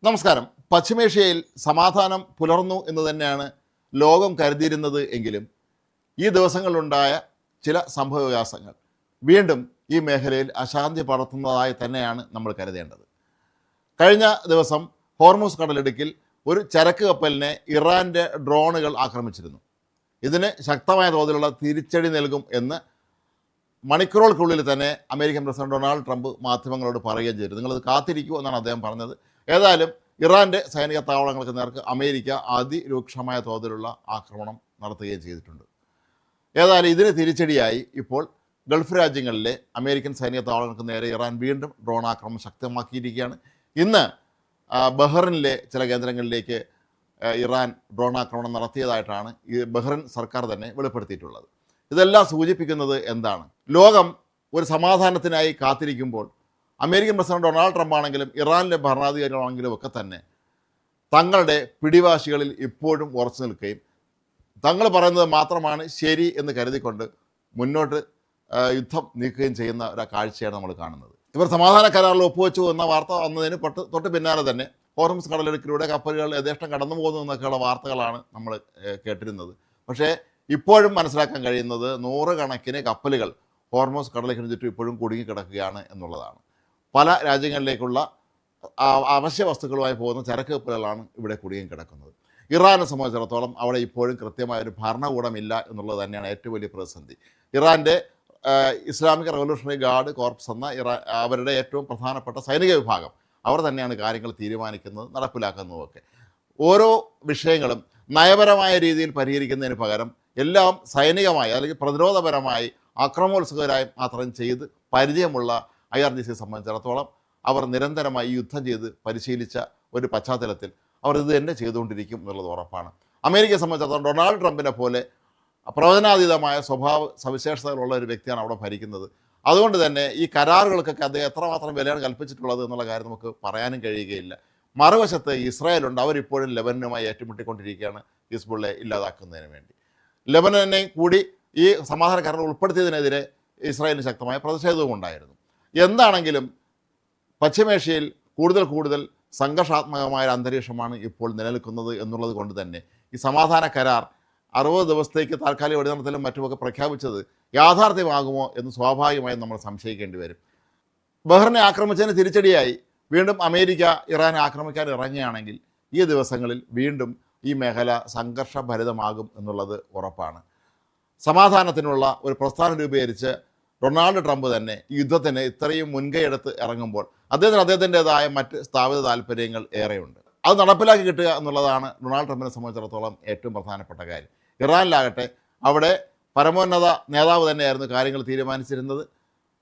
നമസ്കാരം. പശ്ചിമേഷ്യയിൽ സമാധാനം പുലർന്നു എന്ന് തന്നെയാണ് ലോകം കരുതിയിരുന്നത് എങ്കിലും ഈ ദിവസങ്ങളിലുണ്ടായ ചില സംഭവവികാസങ്ങൾ വീണ്ടും ഈ മേഖലയിൽ അശാന്തി പടർത്തുന്നതായി തന്നെയാണ് നമ്മൾ കരുതേണ്ടത്. കഴിഞ്ഞ ദിവസം ഹോർമൂസ് കടലിടുക്കിൽ ഒരു ചരക്ക് കപ്പലിനെ ഇറാൻ്റെ ഡ്രോണുകൾ ആക്രമിച്ചിരുന്നു. ഇതിന് ശക്തമായ തോതിലുള്ള തിരിച്ചടി നൽകും എന്ന് മണിക്കൂറുകൾക്കുള്ളിൽ തന്നെ അമേരിക്കൻ പ്രസിഡന്റ് ഡൊണാൾഡ് ട്രംപ് മാധ്യമങ്ങളോട് പറയുകയും ചെയ്തു. നിങ്ങളത് കാത്തിരിക്കൂ എന്നാണ് അദ്ദേഹം പറഞ്ഞത്. ഏതായാലും ഇറാൻ്റെ സൈനിക താവളങ്ങൾക്ക് നേർക്ക് അമേരിക്ക അതിരൂക്ഷമായ തോതിലുള്ള ആക്രമണം നടത്തുകയും ചെയ്തിട്ടുണ്ട്. ഏതായാലും ഇതിന് തിരിച്ചടിയായി ഇപ്പോൾ ഗൾഫ് രാജ്യങ്ങളിലെ അമേരിക്കൻ സൈനിക താവളങ്ങൾക്ക് നേരെ ഇറാൻ വീണ്ടും ഡ്രോൺ ആക്രമണം ശക്തമാക്കിയിരിക്കുകയാണ്. ഇന്ന് ബഹ്റിനിലെ ചില കേന്ദ്രങ്ങളിലേക്ക് ഇറാൻ ഡ്രോൺ ആക്രമണം നടത്തിയതായിട്ടാണ് ഈ ബഹ്റിൻ സർക്കാർ തന്നെ വെളിപ്പെടുത്തിയിട്ടുള്ളത്. ഇതെല്ലാം സൂചിപ്പിക്കുന്നത് എന്താണ്? ലോകം ഒരു സമാധാനത്തിനായി കാത്തിരിക്കുമ്പോൾ അമേരിക്കൻ പ്രസിഡന്റ് ഡൊണാൾഡ് ട്രംപ് ആണെങ്കിലും ഇറാനിലെ ഭരണാധികാരികളാണെങ്കിലും ഒക്കെ തന്നെ തങ്ങളുടെ പിടിവാശികളിൽ ഇപ്പോഴും ഉറച്ചു നിൽക്കുകയും തങ്ങൾ പറയുന്നത് മാത്രമാണ് ശരി എന്ന് കരുതിക്കൊണ്ട് മുന്നോട്ട് യുദ്ധം നീക്കുകയും ചെയ്യുന്ന ഒരു കാഴ്ചയാണ് നമ്മൾ കാണുന്നത്. ഇവർ സമാധാന കരാറിൽ ഒപ്പുവെച്ചു എന്ന വാർത്ത വന്നതിന് തൊട്ട് പിന്നാലെ തന്നെ ഹോർമൂസ് കടലിടുക്കിലൂടെ കപ്പലുകൾ യഥേഷ്ടം കടന്നു പോകുന്നു എന്നൊക്കെയുള്ള വാർത്തകളാണ് നമ്മൾ കേട്ടിരുന്നത്. പക്ഷേ ഇപ്പോഴും മനസ്സിലാക്കാൻ കഴിയുന്നത് നൂറുകണക്കിന് കപ്പലുകൾ ഹോർമൂസ് കടലിന് ചുറ്റും ഇപ്പോഴും കുടുങ്ങിക്കിടക്കുകയാണ് എന്നുള്ളതാണ്. പല രാജ്യങ്ങളിലേക്കുള്ള അവശ്യ വസ്തുക്കളുമായി പോകുന്ന ചരക്ക് കപ്പലുകളാണ് ഇവിടെ കുടുങ്ങിക്കിടക്കുന്നത്. ഇറാനെ സംബന്ധിച്ചിടത്തോളം അവിടെ ഇപ്പോഴും കൃത്യമായൊരു ഭരണകൂടമില്ല എന്നുള്ളത് തന്നെയാണ് ഏറ്റവും വലിയ പ്രതിസന്ധി. ഇറാൻ്റെ ഇസ്ലാമിക് റവല്യൂഷണറി ഗാർഡ് കോർപ്സ് എന്ന അവരുടെ ഏറ്റവും പ്രധാനപ്പെട്ട സൈനിക വിഭാഗം അവർ തന്നെയാണ് കാര്യങ്ങൾ തീരുമാനിക്കുന്നത്, നടപ്പിലാക്കുന്നതുമൊക്കെ. ഓരോ വിഷയങ്ങളും നയപരമായ രീതിയിൽ പരിഹരിക്കുന്നതിന് പകരം എല്ലാം സൈനികമായി അല്ലെങ്കിൽ പ്രതിരോധപരമായി ആക്രമണോത്സുകരായി മാത്രം ചെയ്ത് പരിചയമുള്ള IRGC സംബന്ധിച്ചിടത്തോളം അവർ നിരന്തരമായി യുദ്ധം ചെയ്ത് പരിശീലിച്ച ഒരു പശ്ചാത്തലത്തിൽ അവർ ഇത് തന്നെ ചെയ്തുകൊണ്ടിരിക്കും എന്നുള്ളത് ഉറപ്പാണ്. അമേരിക്കയെ സംബന്ധിച്ചിടത്തോളം ഡൊണാൾഡ് ട്രംപിനെ പോലെ പ്രവചനാതീതമായ സ്വഭാവ സവിശേഷതകളുള്ള ഒരു വ്യക്തിയാണ് അവിടെ ഭരിക്കുന്നത്. അതുകൊണ്ട് തന്നെ ഈ കരാറുകൾക്കൊക്കെ അദ്ദേഹം എത്രമാത്രം വിലയാണ് കൽപ്പിച്ചിട്ടുള്ളത് എന്നുള്ള കാര്യം നമുക്ക് പറയാനും കഴിയുകയില്ല. മറുവശത്ത് ഇസ്രായേലുണ്ട്. അവരിപ്പോഴും ലെബനനുമായി ഏറ്റുമുട്ടിക്കൊണ്ടിരിക്കുകയാണ് ഹിസ്ബുള്ളയെ ഇല്ലാതാക്കുന്നതിന് വേണ്ടി. ലെബനനെ കൂടി ഈ സമാധാന കരാർ ഉൾപ്പെടുത്തിയതിനെതിരെ ഇസ്രായേലിന് ശക്തമായ പ്രതിഷേധവും ഉണ്ടായിരുന്നു. എന്താണെങ്കിലും പശ്ചിമേഷ്യയിൽ കൂടുതൽ സംഘർഷാത്മകമായ അന്തരീക്ഷമാണ് ഇപ്പോൾ നിലനിൽക്കുന്നത് എന്നുള്ളത് കൊണ്ട് തന്നെ ഈ സമാധാന കരാർ 60 ദിവസത്തേക്ക് താൽക്കാലിക വെടിനിർത്തലും മറ്റുമൊക്കെ പ്രഖ്യാപിച്ചത് യാഥാർത്ഥ്യമാകുമോ എന്ന് സ്വാഭാവികമായും നമ്മൾ സംശയിക്കേണ്ടി വരും. ബഹ്റിനെ ആക്രമിച്ചതിന് തിരിച്ചടിയായി വീണ്ടും അമേരിക്ക ഇറാനെ ആക്രമിക്കാൻ ഇറങ്ങുകയാണെങ്കിൽ ഈ ദിവസങ്ങളിൽ വീണ്ടും ഈ മേഖല സംഘർഷഭരിതമാകും എന്നുള്ളത് ഉറപ്പാണ്. സമാധാനത്തിനുള്ള ഒരു പ്രസ്ഥാനം രൂപീകരിച്ച് ഡൊണാൾഡ് ട്രംപ് തന്നെ ഈ യുദ്ധത്തിന് ഇത്രയും മുൻകൈയെടുത്ത് ഇറങ്ങുമ്പോൾ അദ്ദേഹത്തിൻ്റെതായ മറ്റ് സ്ഥാപിത താല്പര്യങ്ങൾ ഏറെയുണ്ട്. അത് നടപ്പിലാക്കി കിട്ടുക എന്നുള്ളതാണ് ഡൊണാൾഡ് ട്രംപിനെ സംബന്ധിച്ചിടത്തോളം ഏറ്റവും പ്രധാനപ്പെട്ട കാര്യം. ഇറാനിലാകട്ടെ അവിടെ പരമോന്നത നേതാവ് തന്നെയായിരുന്നു കാര്യങ്ങൾ തീരുമാനിച്ചിരുന്നത്.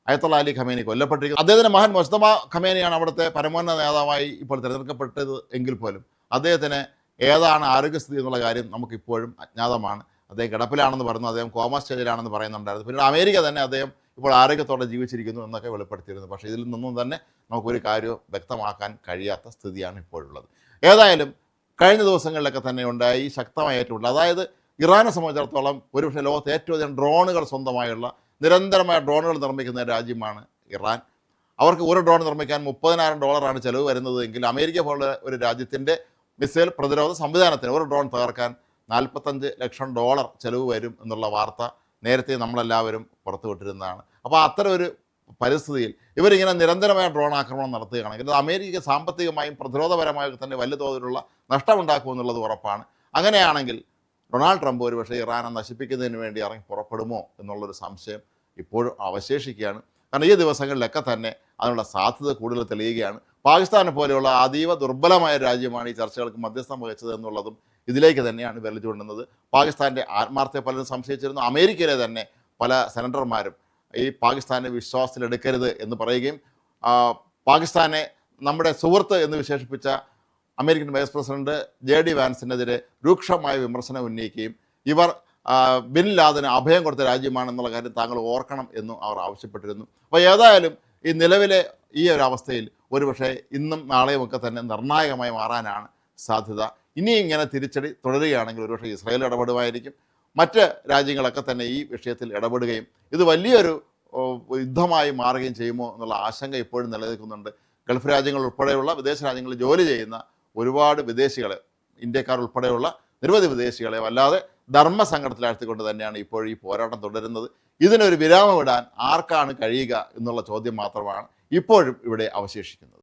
അയത്തുള്ള അലി ഖമേനി കൊല്ലപ്പെട്ടിരിക്കുന്നു. അദ്ദേഹത്തിൻ്റെ മകൻ മൊസ്തഫ ഖമേനിയാണ് അവിടുത്തെ പരമോന്നത നേതാവായി ഇപ്പോൾ തിരഞ്ഞെടുക്കപ്പെട്ടത് എങ്കിൽ പോലും അദ്ദേഹത്തിന് ഏതാണ് ആരോഗ്യസ്ഥിതി എന്നുള്ള കാര്യം നമുക്കിപ്പോഴും അജ്ഞാതമാണ്. അദ്ദേഹം കിടപ്പിലാണെന്ന് പറഞ്ഞു, അദ്ദേഹം കോമ സ്റ്റേജിലാണെന്ന് പറയുന്നുണ്ടായിരുന്നു. പിന്നീട് അമേരിക്ക തന്നെ അദ്ദേഹം ഇപ്പോൾ ആരോഗ്യത്തോടെ ജീവിച്ചിരിക്കുന്നു എന്നൊക്കെ വെളിപ്പെടുത്തിയിരുന്നു. പക്ഷേ ഇതിൽ നിന്നും തന്നെ നമുക്കൊരു കാര്യവും വ്യക്തമാക്കാൻ കഴിയാത്ത സ്ഥിതിയാണ് ഇപ്പോഴുള്ളത്. ഏതായാലും കഴിഞ്ഞ ദിവസങ്ങളിലൊക്കെ തന്നെ ഉണ്ടായി ശക്തമായ ഏറ്റുമുട്ടൽ. അതായത് ഇറാനെ സംബന്ധിച്ചിടത്തോളം ഒരുപക്ഷെ ലോകത്ത് ഏറ്റവും അധികം ഡ്രോണുകൾ സ്വന്തമായുള്ള നിരന്തരമായ ഡ്രോണുകൾ നിർമ്മിക്കുന്ന രാജ്യമാണ് ഇറാൻ. അവർക്ക് ഒരു ഡ്രോൺ നിർമ്മിക്കാൻ $30,000 ചിലവ് വരുന്നത് എങ്കിൽ അമേരിക്ക പോലുള്ള ഒരു രാജ്യത്തിൻ്റെ മിസൈൽ പ്രതിരോധ സംവിധാനത്തിന് ഒരു ഡ്രോൺ തകർക്കാൻ $45 ലക്ഷം ചിലവ് വരും എന്നുള്ള വാർത്ത നേരത്തെ നമ്മളെല്ലാവരും പുറത്തുവിട്ടിരുന്നതാണ്. അപ്പോൾ അത്തരം ഒരു പരിസ്ഥിതിയിൽ ഇവരിങ്ങനെ നിരന്തരമായ ഡ്രോൺ ആക്രമണം നടത്തുകയാണെങ്കിൽ അത് അമേരിക്ക സാമ്പത്തികമായും പ്രതിരോധപരമായും തന്നെ വലിയ തോതിലുള്ള നഷ്ടമുണ്ടാക്കുമെന്നുള്ളത് ഉറപ്പാണ്. അങ്ങനെയാണെങ്കിൽ ഡൊണാൾഡ് ട്രംപ് ഒരുപക്ഷെ ഇറാനെ നശിപ്പിക്കുന്നതിന് വേണ്ടി ഇറങ്ങി പുറപ്പെടുമോ എന്നുള്ളൊരു സംശയം ഇപ്പോഴും അവശേഷിക്കുകയാണ്. കാരണം ഈ ദിവസങ്ങളിലൊക്കെ തന്നെ അതിനുള്ള സാധ്യത കൂടുതൽ തെളിയുകയാണ്. പാകിസ്ഥാനെ പോലെയുള്ള അതീവ ദുർബലമായ രാജ്യമാണ് ഈ ചർച്ചകൾക്ക് മധ്യസ്ഥം വഹിച്ചത് എന്നുള്ളതും ഇതിലേക്ക് തന്നെയാണ് വിരൽ ചൂണ്ടുന്നത്. പാകിസ്ഥാൻ്റെ ആത്മാർത്ഥയെ പലരും സംശയിച്ചിരുന്നു. അമേരിക്കയിലെ തന്നെ പല സെനറ്റർമാരും ഈ പാകിസ്ഥാനെ വിശ്വാസത്തിലെടുക്കരുത് എന്ന് പറയുകയും പാകിസ്ഥാനെ നമ്മുടെ സുഹൃത്ത് എന്ന് വിശേഷിപ്പിച്ച അമേരിക്കൻ വൈസ് പ്രസിഡന്റ് JD വാൻസിനെതിരെ രൂക്ഷമായ വിമർശനം ഉന്നയിക്കുകയും ഇവർ ബിൻ ലാദന് അഭയം കൊടുത്ത രാജ്യമാണെന്നുള്ള കാര്യം താങ്കൾ ഓർക്കണം എന്നും അവർ ആവശ്യപ്പെട്ടിരുന്നു. അപ്പോൾ ഏതായാലും ഈ നിലവിലെ ഈ ഒരു അവസ്ഥയിൽ ഒരുപക്ഷെ ഇന്നും നാളെയുമൊക്കെ തന്നെ നിർണായകമായി മാറാനാണ് സാധ്യത. ഇനി ഇങ്ങനെ തിരിച്ചടി തുടരുകയാണെങ്കിൽ ഒരുപക്ഷെ ഇസ്രായേൽ ഇടപെടുമായിരിക്കും. മറ്റ് രാജ്യങ്ങളൊക്കെ തന്നെ ഈ വിഷയത്തിൽ ഇടപെടുകയും ഇത് വലിയൊരു യുദ്ധമായി മാറുകയും ചെയ്യുമോ എന്നുള്ള ആശങ്ക ഇപ്പോഴും നിലനിൽക്കുന്നുണ്ട്. ഗൾഫ് രാജ്യങ്ങൾ ഉൾപ്പെടെയുള്ള വിദേശ രാജ്യങ്ങളിൽ ജോലി ചെയ്യുന്ന ഒരുപാട് വിദേശികളെ, ഇന്ത്യക്കാർ ഉൾപ്പെടെയുള്ള നിരവധി വിദേശികളെ വല്ലാതെ ധർമ്മസങ്കടത്തിലാഴ്ത്തിക്കൊണ്ട് തന്നെയാണ് ഇപ്പോൾ ഈ പോരാട്ടം തുടരുന്നത്. ഇതിനൊരു വിരാമമിടാൻ ആർക്കാണ് കഴിയുക എന്നുള്ള ചോദ്യം മാത്രമാണ് ഇപ്പോഴും ഇവിടെ അവശേഷിക്കുന്നത്.